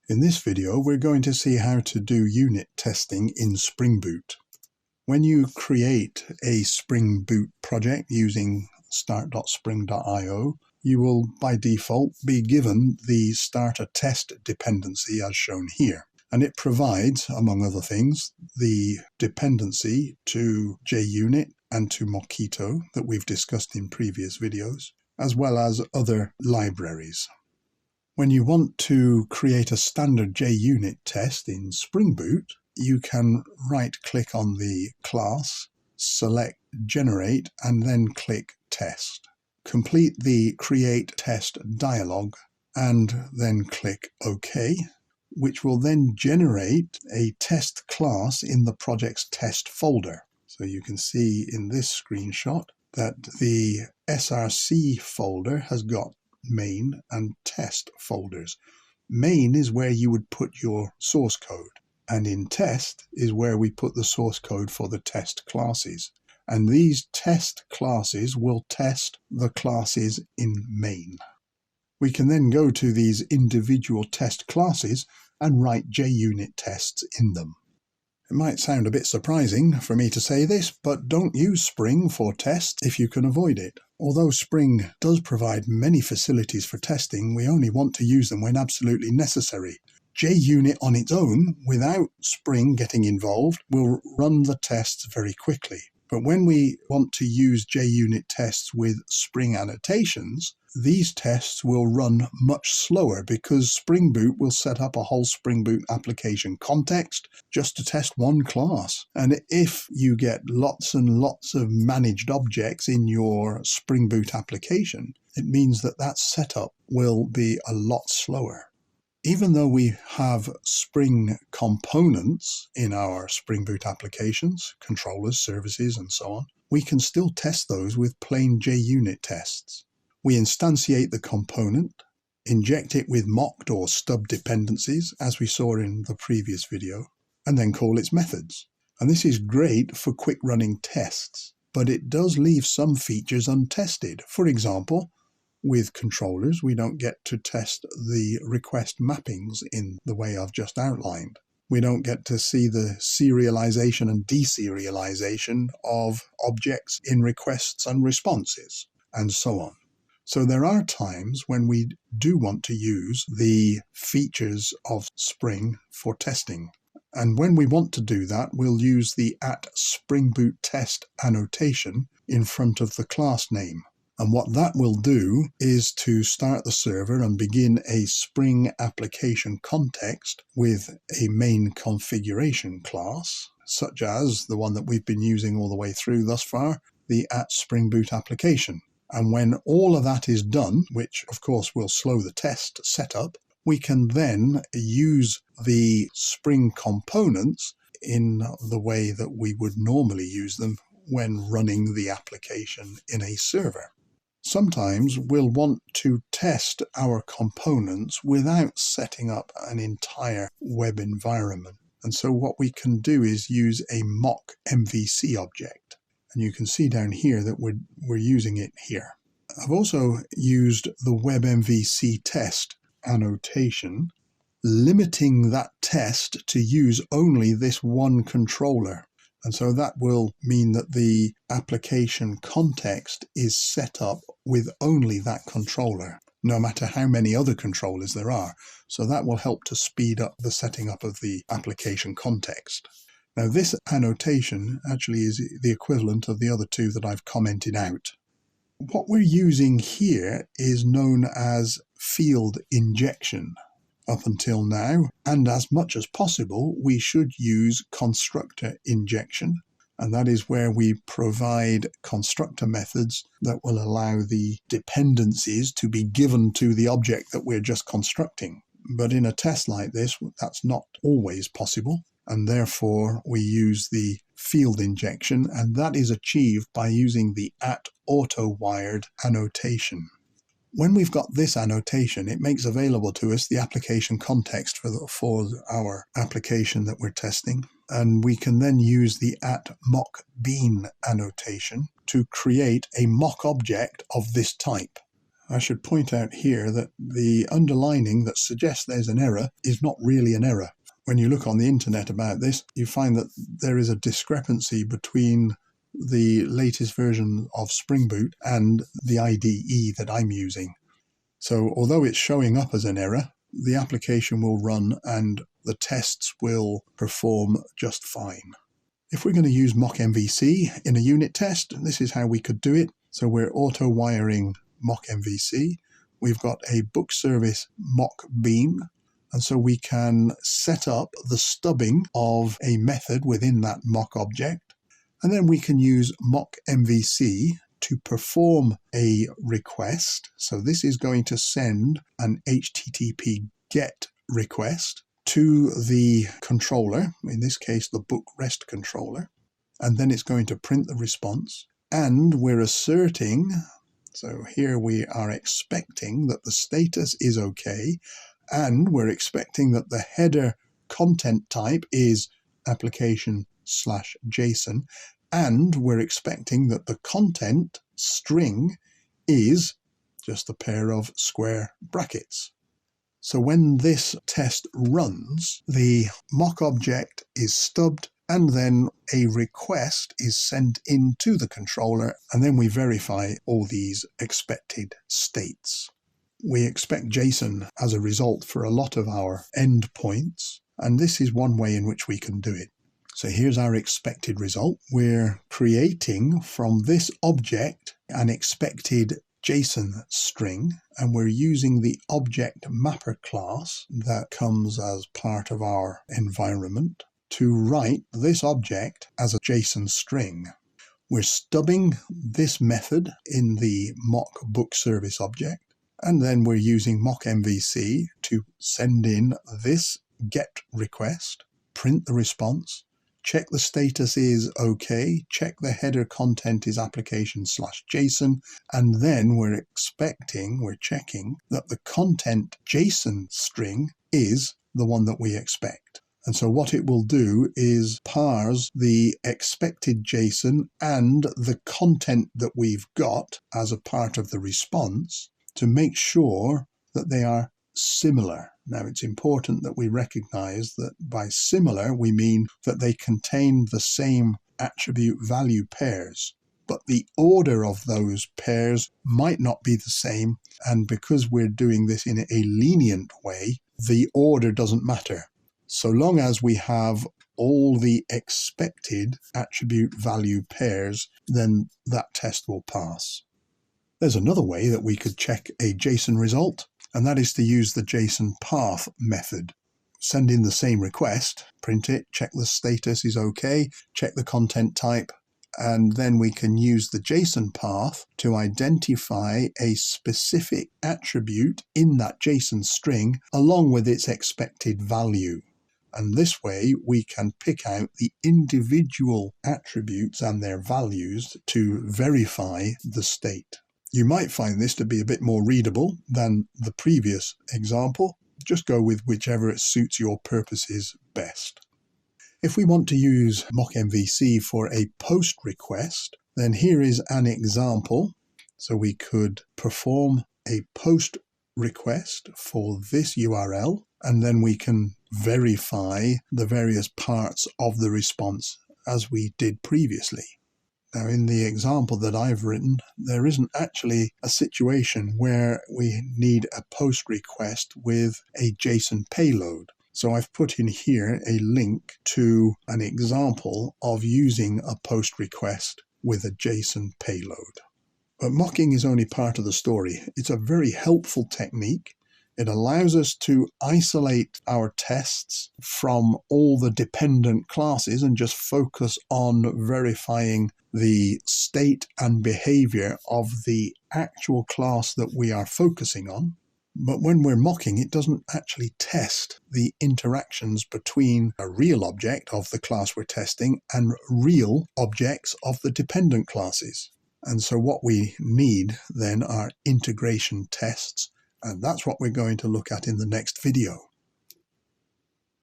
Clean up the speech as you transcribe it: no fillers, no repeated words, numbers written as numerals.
In this video, we're going to see how to do unit testing in Spring Boot. When you create a Spring Boot project using start.spring.io, you will by default be given the starter test dependency as shown here. And it provides, among other things, the dependency to JUnit and to Mockito that we've discussed in previous videos, as well as other libraries. When you want to create a standard JUnit test in Spring Boot, you can right-click on the class, select Generate, and then click Test. Complete the Create Test dialog, and then click OK, which will then generate a test class in the project's test folder. So you can see in this screenshot that the src folder has got main and test folders. Main is where you would put your source code, and in test is where we put the source code for the test classes. And these test classes will test the classes in main. We can then go to these individual test classes and write JUnit tests in them. It might sound a bit surprising for me to say this, but don't use Spring for tests if you can avoid it. Although Spring does provide many facilities for testing, we only want to use them when absolutely necessary. JUnit on its own, without Spring getting involved, will run the tests very quickly. But when we want to use JUnit tests with Spring annotations, these tests will run much slower because Spring Boot will set up a whole Spring Boot application context just to test one class. And if you get lots and lots of managed objects in your Spring Boot application, it means that that setup will be a lot slower. Even though we have Spring components in our Spring Boot applications, controllers, services, and so on, we can still test those with plain JUnit tests. We instantiate the component, inject it with mocked or stub dependencies, as we saw in the previous video, and then call its methods. And this is great for quick running tests, but it does leave some features untested. For example, with controllers, we don't get to test the request mappings in the way I've just outlined. We don't get to see the serialization and deserialization of objects in requests and responses, and so on. So there are times when we do want to use the features of Spring for testing. And when we want to do that, we'll use the @SpringBootTest annotation in front of the class name. And what that will do is to start the server and begin a Spring application context with a main configuration class, such as the one that we've been using all the way through thus far, the @SpringBoot application. And when all of that is done, which of course will slow the test setup, we can then use the Spring components in the way that we would normally use them when running the application in a server. Sometimes we'll want to test our components without setting up an entire web environment. And so what we can do is use a MockMvc object. And you can see down here that we're using it here. I've also used the WebMVC test annotation, limiting that test to use only this one controller. And so that will mean that the application context is set up with only that controller, no matter how many other controllers there are. So that will help to speed up the setting up of the application context. Now this annotation actually is the equivalent of the other two that I've commented out. What we're using here is known as field injection. Up until now, and as much as possible, we should use constructor injection, and that is where we provide constructor methods that will allow the dependencies to be given to the object that we're just constructing. But in a test like this, that's not always possible, and therefore we use the field injection, and that is achieved by using the @AutoWired annotation. When we've got this annotation, it makes available to us the application context for our application that we're testing. And we can then use the @mockBean annotation to create a mock object of this type. I should point out here that the underlining that suggests there's an error is not really an error. When you look on the internet about this, you find that there is a discrepancy between the latest version of Spring Boot and the IDE that I'm using. So although it's showing up as an error, the application will run and the tests will perform just fine. If we're going to use MockMvc in a unit test, this is how we could do it. So we're auto-wiring MockMvc. We've got a book service mock beam, and so we can set up the stubbing of a method within that mock object, and then we can use MockMvc to perform a request. So this is going to send an HTTP GET request to the controller, in this case the book REST controller, and then it's going to print the response. And we're asserting, so here we are expecting that the status is okay, and we're expecting that the header content type is application/JSON, and we're expecting that the content string is just a pair of square brackets. So when this test runs, the mock object is stubbed, and then a request is sent into the controller, and then we verify all these expected states. We expect JSON as a result for a lot of our endpoints, and this is one way in which we can do it. So here's our expected result. We're creating from this object an expected JSON string, and we're using the object mapper class that comes as part of our environment to write this object as a JSON string. We're stubbing this method in the mock book service object, and then we're using MockMvc to send in this GET request, print the response, check the status is okay, check the header content is application/JSON, and then we're checking that the content JSON string is the one that we expect. And so what it will do is parse the expected JSON and the content that we've got as a part of the response to make sure that they are similar. Now, it's important that we recognize that by similar, we mean that they contain the same attribute value pairs, but the order of those pairs might not be the same. And because we're doing this in a lenient way, the order doesn't matter. So long as we have all the expected attribute value pairs, then that test will pass. There's another way that we could check a JSON result, and that is to use the JSON path method. Send in the same request, print it, check the status is okay, check the content type, and then we can use the JSON path to identify a specific attribute in that JSON string along with its expected value. And this way we can pick out the individual attributes and their values to verify the state. You might find this to be a bit more readable than the previous example. Just go with whichever it suits your purposes best. If we want to use MockMvc for a post request, then here is an example. So we could perform a post request for this URL, and then we can verify the various parts of the response as we did previously. Now, in the example that I've written, there isn't actually a situation where we need a post request with a JSON payload. So I've put in here a link to an example of using a post request with a JSON payload. But mocking is only part of the story. It's a very helpful technique. It allows us to isolate our tests from all the dependent classes and just focus on verifying the state and behavior of the actual class that we are focusing on. But when we're mocking, it doesn't actually test the interactions between a real object of the class we're testing and real objects of the dependent classes. And so what we need then are integration tests. And that's what we're going to look at in the next video.